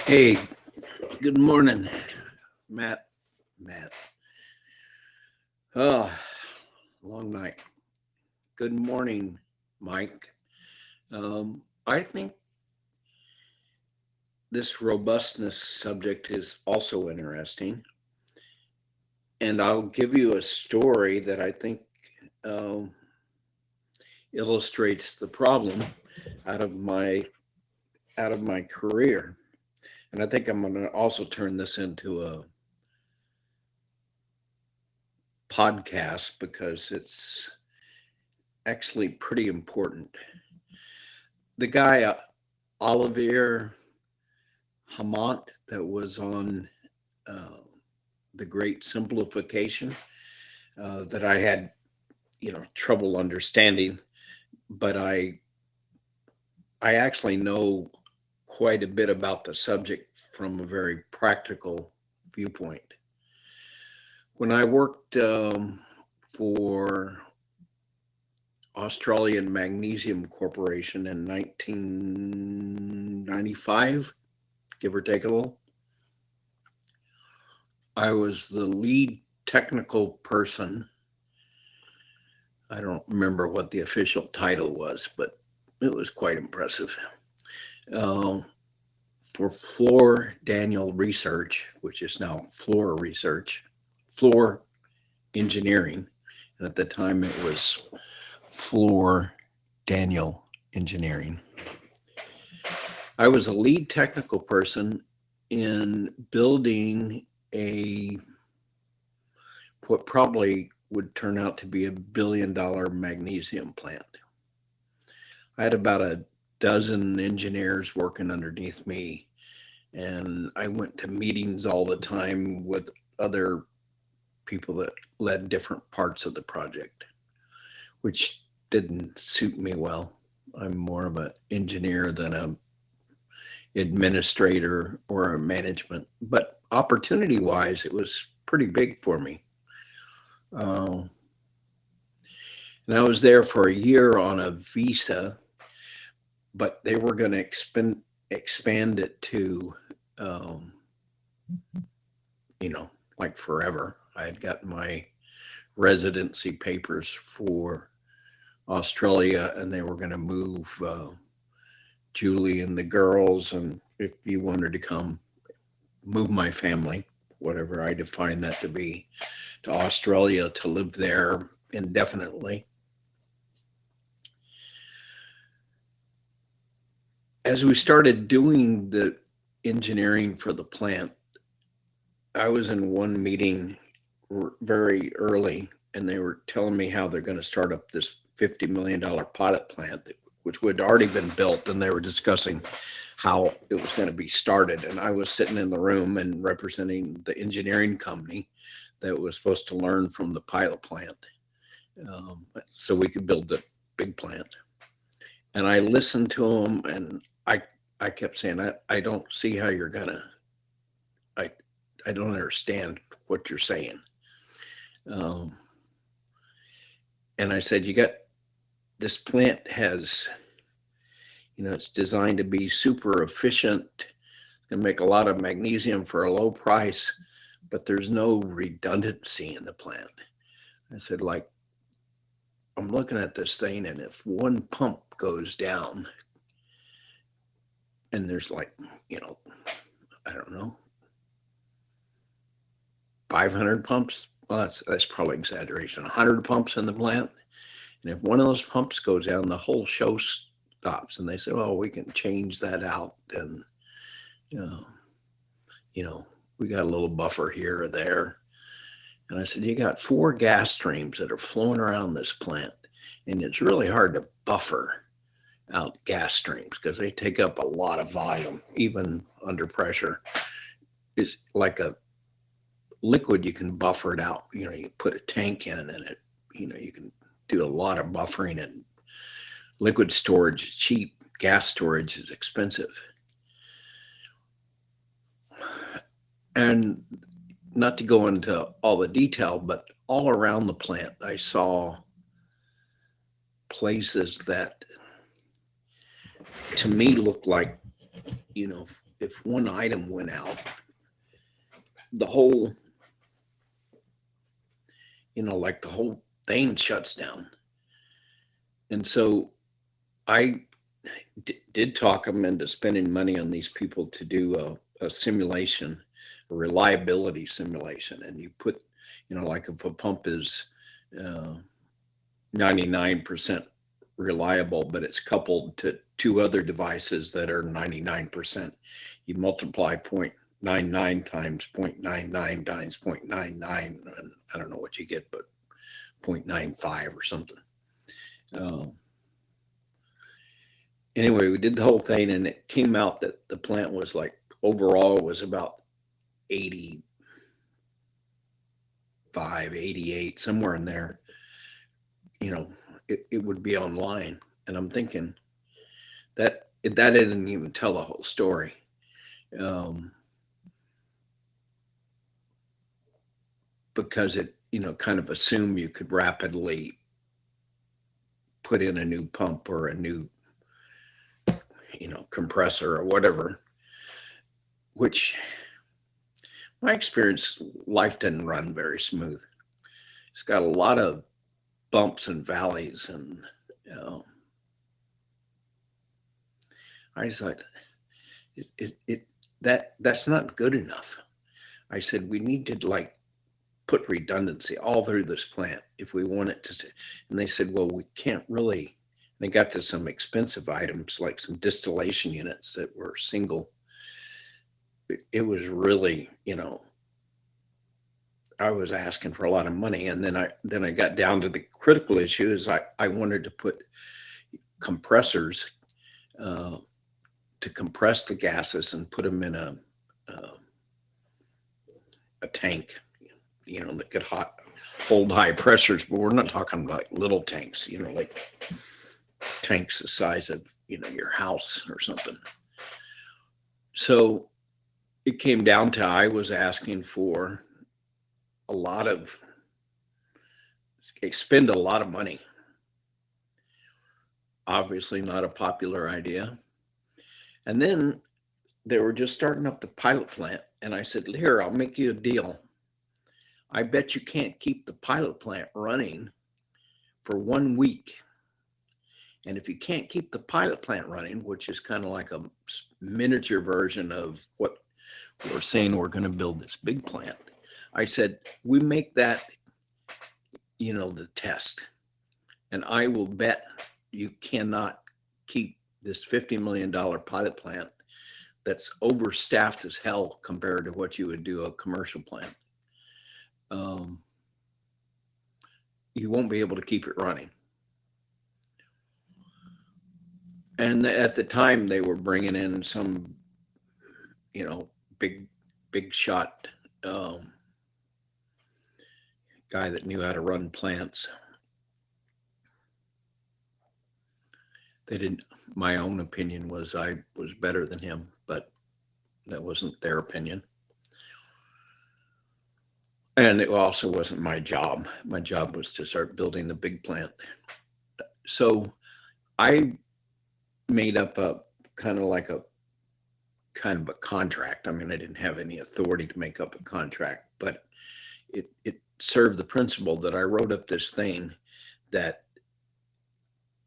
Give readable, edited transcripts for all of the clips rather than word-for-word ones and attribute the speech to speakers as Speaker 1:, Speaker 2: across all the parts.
Speaker 1: Hey, good morning, Matt. Matt. Oh, long night. Good morning, Mike. I think this robustness subject is also interesting, and I'll give you a story that I think um, illustrates the problem out of my out of my career. And I think I'm going to also turn this into a podcast because it's actually pretty important. The guy Olivier Hamont that was on uh, the Great Simplification that I had, trouble understanding, but I actually know quite a bit about the subject from a very practical viewpoint. When I worked for Australian Magnesium Corporation in 1995, give or take a little, I was the lead technical person. I don't remember what the official title was, but it was quite impressive. Uh, for Floor Daniel Research, which is now Floor Research, Floor Engineering. And at the time, it was Floor Daniel Engineering. I was a lead technical person in building a what probably would turn out to be $1 billion magnesium plant. I had about a dozen engineers working underneath me, and I went to meetings all the time with other people that led different parts of the project, which didn't suit me well. I'm more of an engineer than a administrator or a management, but opportunity wise, it was pretty big for me. Uh, and I was there for a year on a visa, but they were going to expand it to, um, you know, like forever. I had gotten my residency papers for Australia, and they were going to move Julie and the girls, and if you wanted to come, move my family, whatever I define that to be, to Australia to live there indefinitely. As we started doing the engineering for the plant, I was in one meeting very early, and they were telling me how they're going to start up this $50 million pilot plant, which would already been built, and they were discussing how it was going to be started. And I was sitting in the room and representing the engineering company that was supposed to learn from the pilot plant, so we could build the big plant. And I listened to them, and I kept saying, I don't see how you're gonna. I I don't understand what you're saying. Um, and I said, you got this plant has, it's designed to be super efficient and make a lot of magnesium for a low price, but there's no redundancy in the plant. I said, like, I'm looking at this thing, and if one pump goes down, and there's like, you know, I don't know, 500 pumps. Well, that's probably exaggeration. 100 pumps in the plant, and if one of those pumps goes down, the whole show stops. And they said, "Oh, we can change that out, and you know, you know, we got a little buffer here or there." And I said, "You got four gas streams that are flowing around this plant, and it's really hard to buffer out gas streams because they take up a lot of volume, even under pressure. It's like a liquid, you can buffer it out. You put a tank in, and you can do a lot of buffering. And liquid storage is cheap. Gas storage is expensive. And not to go into all the detail, but all around the plant, I saw places that to me looked like, you know, if one item went out, the whole, like the whole thing shuts down. And so I did talk them into spending money on these people to do a simulation, a reliability simulation. And you put, like if a pump is 99% reliable, but it's coupled to two other devices that are 99%, you multiply 0.99 times 0.99 times 0.99, and I don't know what you get, but 0.95 or something. Anyway, we did the whole thing, and it came out that the plant was like, overall was about 85, 88, somewhere in there. It would be online. And I'm thinking that didn't even tell the whole story. Because it, kind of assumed you could rapidly put in a new pump or a new, compressor or whatever, which my experience, life didn't run very smooth. It's got a lot of bumps and valleys, and I just thought that's not good enough. I said we need to like put redundancy all through this plant if we want it to. And they said, well, we can't really. They got to some expensive items like some distillation units that were single. It was really, I was asking for a lot of money. And then I got down to the critical issue is I wanted to put compressors to compress the gases and put them in a tank, that could hold high pressures, but we're not talking about little tanks, like tanks the size of, your house or something. So it came down to, I was asking for expend a lot of money. Obviously not a popular idea. And then they were just starting up the pilot plant. And I said, here, I'll make you a deal. I bet you can't keep the pilot plant running for 1 week. And if you can't keep the pilot plant running, which is kind of like a miniature version of what we're saying we're going to build this big plant, I said, we make that, the test. And I will bet you cannot keep this $50 million pilot plant that's overstaffed as hell compared to what you would do a commercial plant. You won't be able to keep it running. And at the time they were bringing in some, big shot guy that knew how to run plants. They didn't, my own opinion was I was better than him, but that wasn't their opinion. And it also wasn't my job. My job was to start building the big plant. So I made up a kind of a contract. I mean, I didn't have any authority to make up a contract, but it served the principle that I wrote up this thing that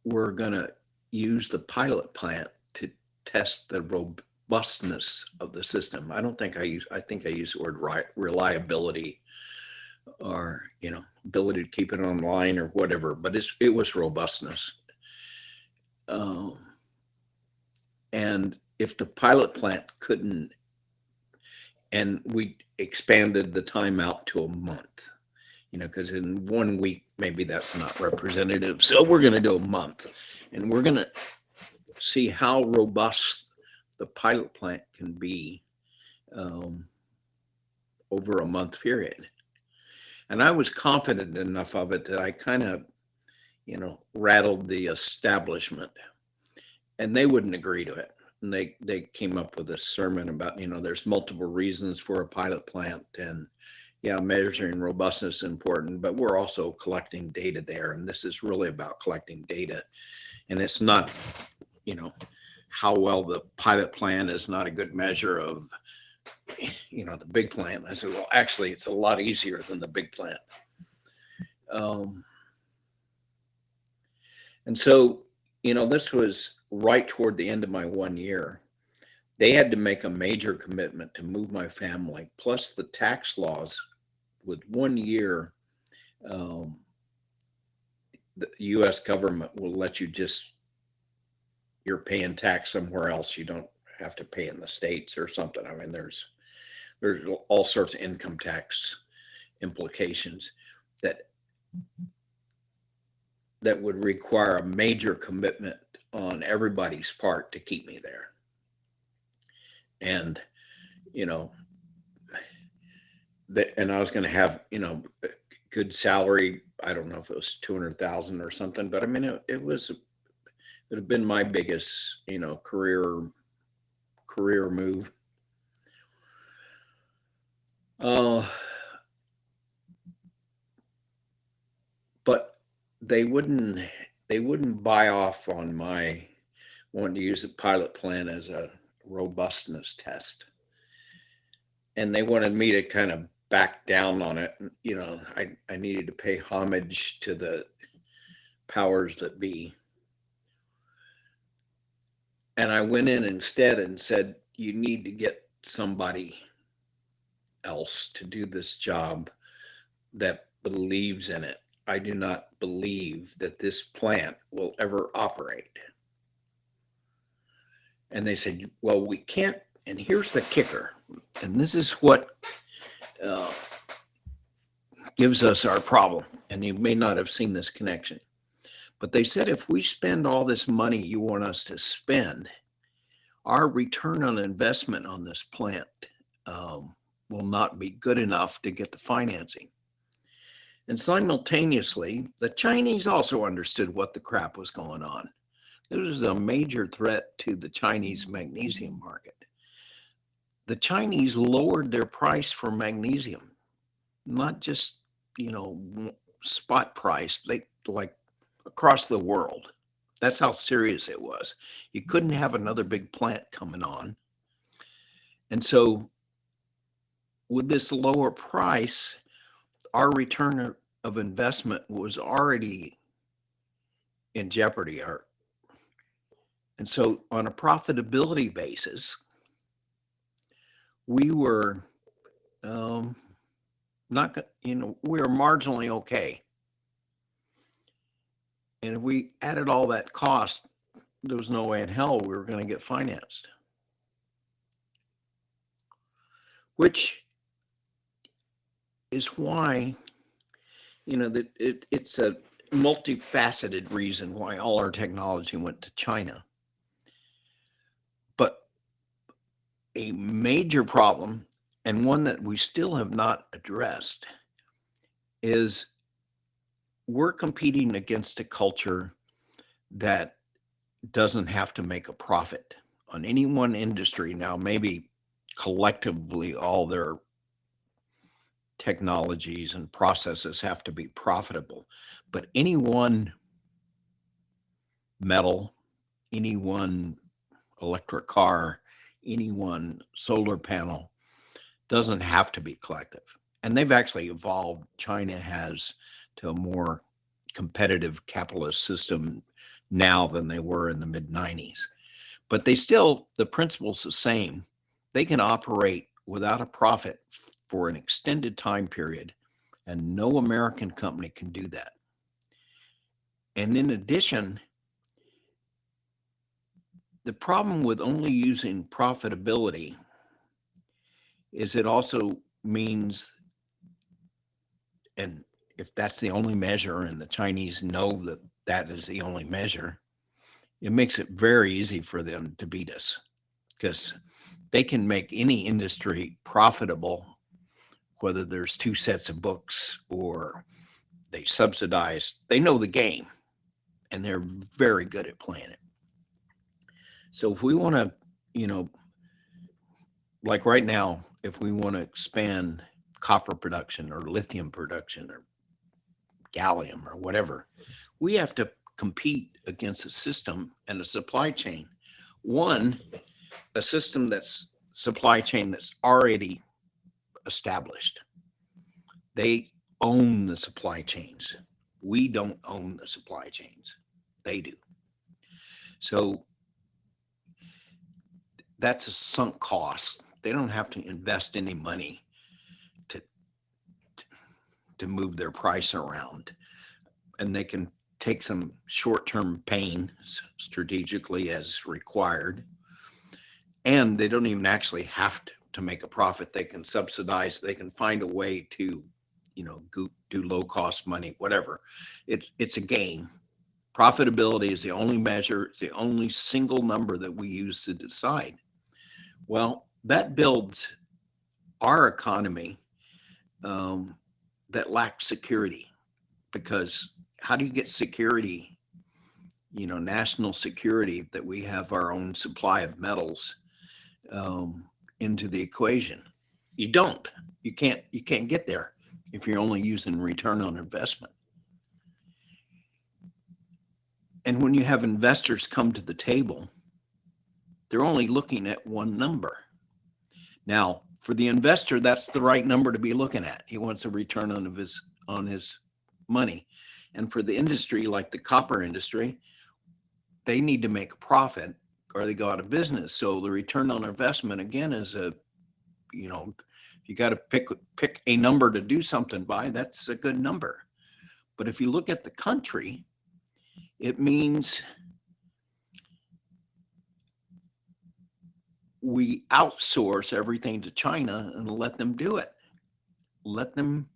Speaker 1: we're going to use the pilot plant to test the robustness of the system. I think I use the word reliability, or, ability to keep it online or whatever, but it was robustness. And if the pilot plant couldn't, and we expanded the time out to a month, because in 1 week, maybe that's not representative. So we're going to do a month, and we're going to see how robust the pilot plant can be over a month period. And I was confident enough of it that I kind of, rattled the establishment, and they wouldn't agree to it. And they came up with a sermon about, there's multiple reasons for a pilot plant, and yeah, measuring robustness is important, but we're also collecting data there. And this is really about collecting data. And it's not, how well the pilot plan is not a good measure of, the big plant. I said, well, actually, it's a lot easier than the big plant. Um, and so, this was right toward the end of my 1 year. They had to make a major commitment to move my family, plus the tax laws. With 1 year, um, the U.S. government will let you you're paying tax somewhere else. You don't have to pay in the States or something. I mean, there's all sorts of income tax implications that would require a major commitment on everybody's part to keep me there. And, you know, and I was going to have, good salary. I don't know if it was 200,000 or something, but I mean, it would have been my biggest, career move. Uh, but they wouldn't buy off on my wanting to use the pilot plan as a robustness test, and they wanted me to kind of back down on it. I needed to pay homage to the powers that be, and I went in instead and said, you need to get somebody else to do this job that believes in it. I do not believe that this plant will ever operate. And they said, well, we can't. And here's the kicker. And this is what uh, gives us our problem. And you may not have seen this connection. But they said, if we spend all this money you want us to spend, our return on investment on this plant will not be good enough to get the financing. And simultaneously, the Chinese also understood what the crap was going on. This was a major threat to the Chinese magnesium market. The Chinese lowered their price for magnesium, not just, spot price, they like across the world. That's how serious it was. You couldn't have another big plant coming on. And so with this lower price, our return of investment was already in jeopardy. And so on a profitability basis, we were not, we were marginally okay. And if we added all that cost, there was no way in hell we were going to get financed. Which is why, that it's a multifaceted reason why all our technology went to China. But a major problem, and one that we still have not addressed, is we're competing against a culture that doesn't have to make a profit on any one industry. Now, maybe collectively all their technologies and processes have to be profitable, but any one metal, any one electric car, any one solar panel doesn't have to be collective. And they've actually evolved. China has to a more competitive capitalist system now than they were in the mid 90s. But the principle's the same. They can operate without a profit for an extended time period, and no American company can do that. And in addition, the problem with only using profitability is it also means, and if that's the only measure and the Chinese know that that is the only measure, it makes it very easy for them to beat us, because they can make any industry profitable, whether there's two sets of books or they subsidize. They know the game, and they're very good at playing it. So if we want to, like right now, if we want to expand copper production or lithium production or gallium or whatever, we have to compete against a system and a supply chain One, a system that's supply chain that's already established. They own the supply chains. We don't own the supply chains. They do. So that's a sunk cost. They don't have to invest any money to to move their price around, and they can take some short-term pain strategically as required, and they don't even actually have to make a profit. They can subsidize. They can find a way to, do low cost money, whatever. It's a game. Profitability is the only measure. It's the only single number that we use to decide. Well, that builds our economy um, that lacks security, because how do you get security, national security, that we have our own supply of metals um, into the equation? You don't. You can't get there if you're only using return on investment. And when you have investors come to the table, they're only looking at one number. Now, for the investor, that's the right number to be looking at. He wants a return on his money. And for the industry, like the copper industry, they need to make a profit or they go out of business. So the return on investment again is you know, you got to pick a number to do something by. That's a good number. But if you look at the country, it means we outsource everything to China and let them do it. Let them.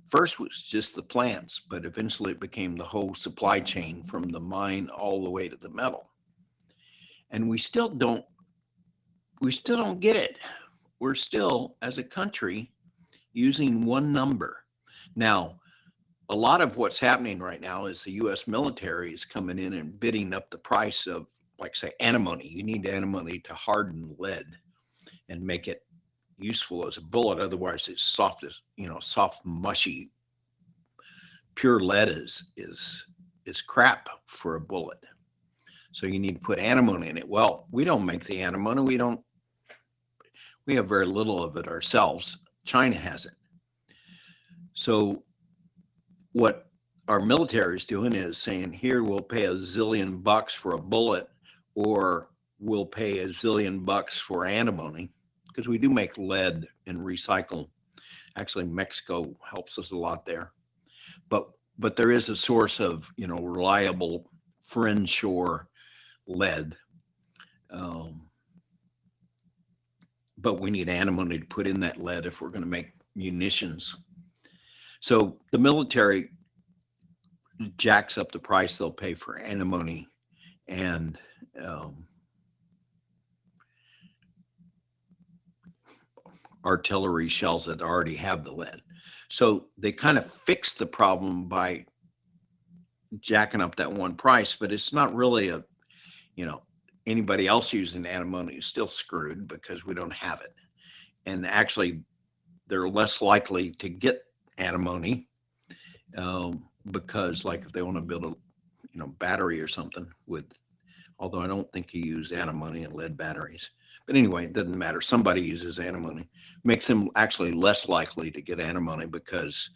Speaker 1: First was just the plants, but eventually it became the whole supply chain from the mine all the way to the metal. And we still don't get it. We're still, as a country, using one number. Now, a lot of what's happening right now is the US military is coming in and bidding up the price of, like, say, antimony. You need antimony to harden lead and make it useful as a bullet. Otherwise, it's soft as, soft, mushy, pure lead is crap for a bullet. So you need to put antimony in it. Well, we don't make the antimony. We have very little of it ourselves. China has it. So what our military is doing is saying, here, we'll pay a zillion bucks for a bullet, or we'll pay a zillion bucks for antimony, because we do make lead and recycle. Actually, Mexico helps us a lot there. But there is a source of, reliable friend shore lead. Um, but we need antimony to put in that lead if we're going to make munitions. So the military jacks up the price they'll pay for antimony and artillery shells that already have the lead. So they kind of fix the problem by jacking up that one price, but it's not really you know, anybody else using antimony is still screwed because we don't have it. And actually, they're less likely to get antimony because, like, if they want to build a, battery or something with, although I don't think you use antimony in lead batteries. But anyway, it doesn't matter. Somebody uses antimony, makes them actually less likely to get antimony because,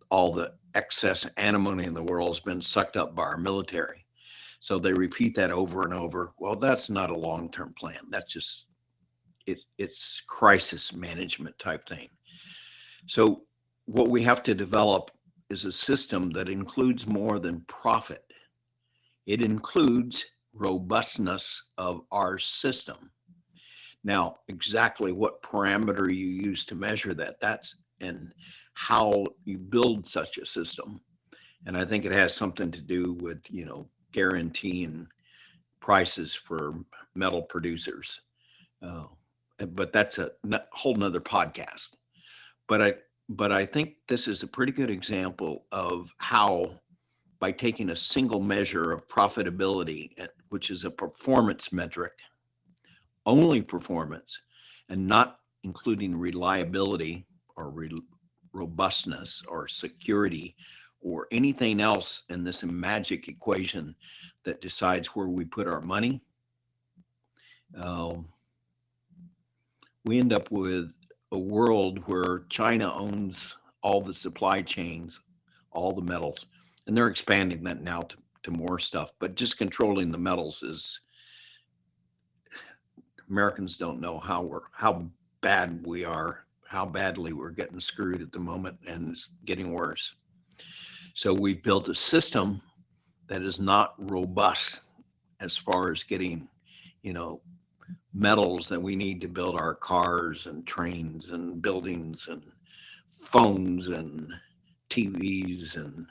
Speaker 1: all the excess antimony in the world has been sucked up by our military. So they repeat that over and over. Well, that's not a long-term plan. That's just it's crisis management type thing. So what we have to develop is a system that includes more than profit. It includes robustness of our system. Now, exactly what parameter you use to measure that's and how you build such a system. And I think it has something to do with, guaranteeing prices for metal producers. Uh, but that's a whole nother podcast. But I think this is a pretty good example of how, by taking a single measure of profitability, which is a performance metric, only performance, and not including reliability or robustness or security or anything else in this magic equation that decides where we put our money, um, we end up with a world where China owns all the supply chains, all the metals, and they're expanding that now to more stuff. But just controlling the metals is, Americans don't know how bad we are, how badly we're getting screwed at the moment, and it's getting worse. So we've built a system that is not robust as far as getting, you know, metals that we need to build our cars and trains and buildings and phones and TVs and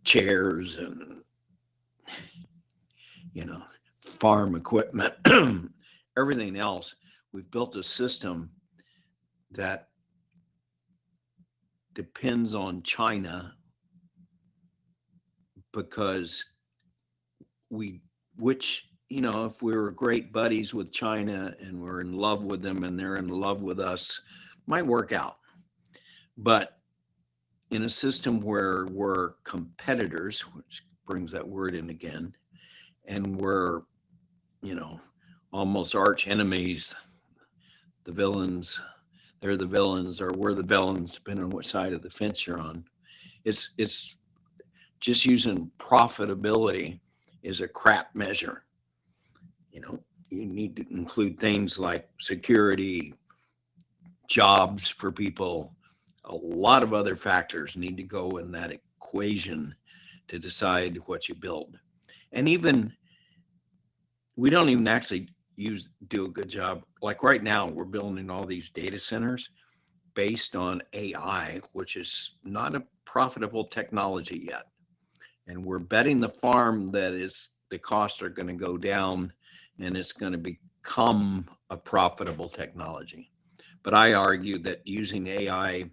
Speaker 1: chairs and, you know, farm equipment, everything else. We've built a system that depends on China because if we were great buddies with China and we're in love with them and they're in love with us, might work out. But in a system where we're competitors, which brings that word in again, and we're, almost arch enemies, the villains, they're the villains, or we're the villains, depending on what side of the fence you're on. It's just using profitability is a crap measure. You need to include things like security, jobs for people. A lot of other factors need to go in that equation to decide what you build. And even we don't even actually do a good job. Like right now, we're building all these data centers based on AI, which is not a profitable technology yet. And we're betting the farm that the costs are going to go down and it's going to become a profitable technology. But I argue that using AI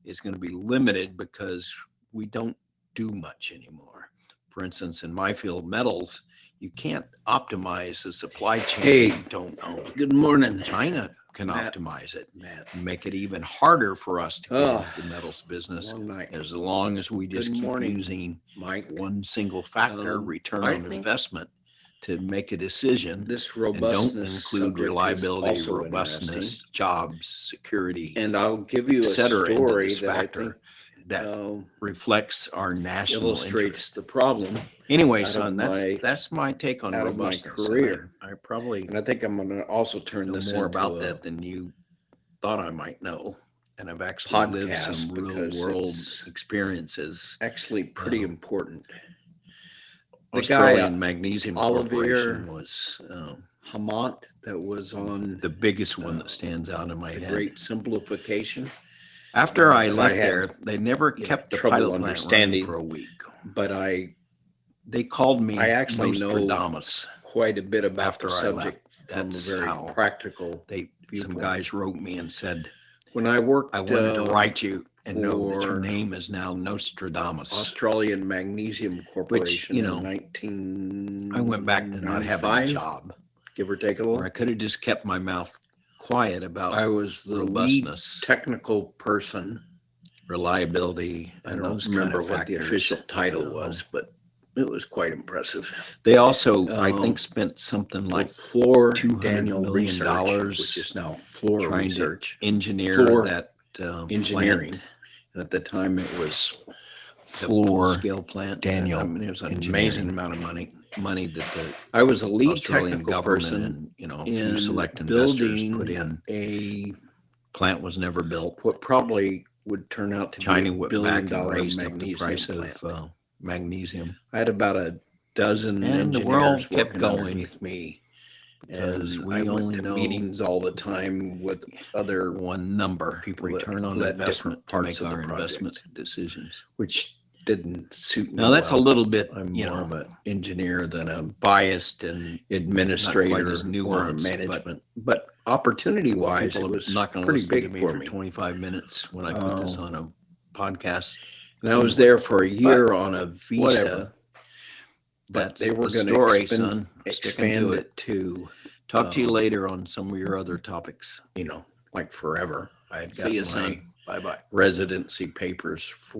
Speaker 1: is going to be limited because we don't do much anymore. For instance, in my field, metals, you can't optimize the supply chain. You don't own.
Speaker 2: Good morning.
Speaker 1: China can
Speaker 2: Matt.
Speaker 1: optimize it
Speaker 2: Matt.
Speaker 1: and make it even harder for us to get into the metals business. As long as we just keep using
Speaker 2: Mike.
Speaker 1: one single factor, return on investment, to make a decision.
Speaker 2: This robustness
Speaker 1: and don't include reliability, robustness, jobs, security,
Speaker 2: and I'll give you a story that I think
Speaker 1: that reflects our national
Speaker 2: illustrates
Speaker 1: interest.
Speaker 2: the problem.
Speaker 1: Anyway, son, that's my take on robustness.
Speaker 2: My career.
Speaker 1: And
Speaker 2: I think I'm going to also turn
Speaker 1: know
Speaker 2: this
Speaker 1: more
Speaker 2: into
Speaker 1: about that than you thought I might know. And I've actually lived some real world experiences.
Speaker 2: Actually pretty important.
Speaker 1: The Australian Magnesium Corporation was
Speaker 2: Hamont, that was on
Speaker 1: the biggest one that stands out in my head.
Speaker 2: Great Simplification.
Speaker 1: After I left there, they never kept the pilot plant running for a week.
Speaker 2: But
Speaker 1: they called me
Speaker 2: I actually
Speaker 1: Nostradamus
Speaker 2: know quite a bit about the subject
Speaker 1: from
Speaker 2: a very practical viewpoint.
Speaker 1: Some guys wrote me and said,
Speaker 2: when I worked,
Speaker 1: I wanted to write you and know that your name is now Nostradamus.
Speaker 2: Australian Magnesium Corporation,
Speaker 1: I went back to not having a job,
Speaker 2: give or take a little.
Speaker 1: Where I could have just kept my mouth quiet about
Speaker 2: I was the
Speaker 1: robustness,
Speaker 2: lead technical person,
Speaker 1: reliability.
Speaker 2: I don't remember what the official title was, but it was quite impressive.
Speaker 1: They also, I think, spent something like
Speaker 2: Floor
Speaker 1: $200 million,
Speaker 2: which is now Floor
Speaker 1: trying
Speaker 2: Research,
Speaker 1: to engineer that
Speaker 2: engineering.
Speaker 1: Plant.
Speaker 2: And at the time, it was
Speaker 1: Floor scale plant.
Speaker 2: Daniel.
Speaker 1: It was an amazing amount of money that
Speaker 2: I was a lead
Speaker 1: Australian
Speaker 2: technical
Speaker 1: government
Speaker 2: person
Speaker 1: and a few select investors put in.
Speaker 2: A
Speaker 1: plant was never built.
Speaker 2: What probably would turn out to
Speaker 1: China
Speaker 2: be a
Speaker 1: went
Speaker 2: $1
Speaker 1: back
Speaker 2: billion
Speaker 1: and raised up the price
Speaker 2: plant.
Speaker 1: of magnesium.
Speaker 2: I had about a dozen
Speaker 1: and the
Speaker 2: engineers
Speaker 1: world kept
Speaker 2: working
Speaker 1: going
Speaker 2: underneath me.
Speaker 1: because
Speaker 2: And
Speaker 1: we
Speaker 2: I went
Speaker 1: only
Speaker 2: to
Speaker 1: know
Speaker 2: meetings all the time with other
Speaker 1: one number,
Speaker 2: people
Speaker 1: return on
Speaker 2: led
Speaker 1: investment,
Speaker 2: different
Speaker 1: to
Speaker 2: parts
Speaker 1: make
Speaker 2: of the
Speaker 1: our
Speaker 2: project.
Speaker 1: investment decisions.
Speaker 2: which didn't suit me.
Speaker 1: Now that's a little bit,
Speaker 2: I'm more of an engineer than a biased and administrator
Speaker 1: as
Speaker 2: or a
Speaker 1: nuanced,
Speaker 2: management. But opportunity-wise, it was
Speaker 1: not going to
Speaker 2: pretty
Speaker 1: listen to
Speaker 2: big
Speaker 1: me
Speaker 2: for
Speaker 1: for
Speaker 2: me.
Speaker 1: 25 minutes when I put this on a podcast.
Speaker 2: And I was there for a year on a visa.
Speaker 1: Whatever.
Speaker 2: But they were
Speaker 1: the
Speaker 2: going
Speaker 1: story,
Speaker 2: to expand it to
Speaker 1: talk to you later on some of your other topics.
Speaker 2: Like forever. I had got
Speaker 1: See you,
Speaker 2: my
Speaker 1: son. Bye-bye.
Speaker 2: residency papers for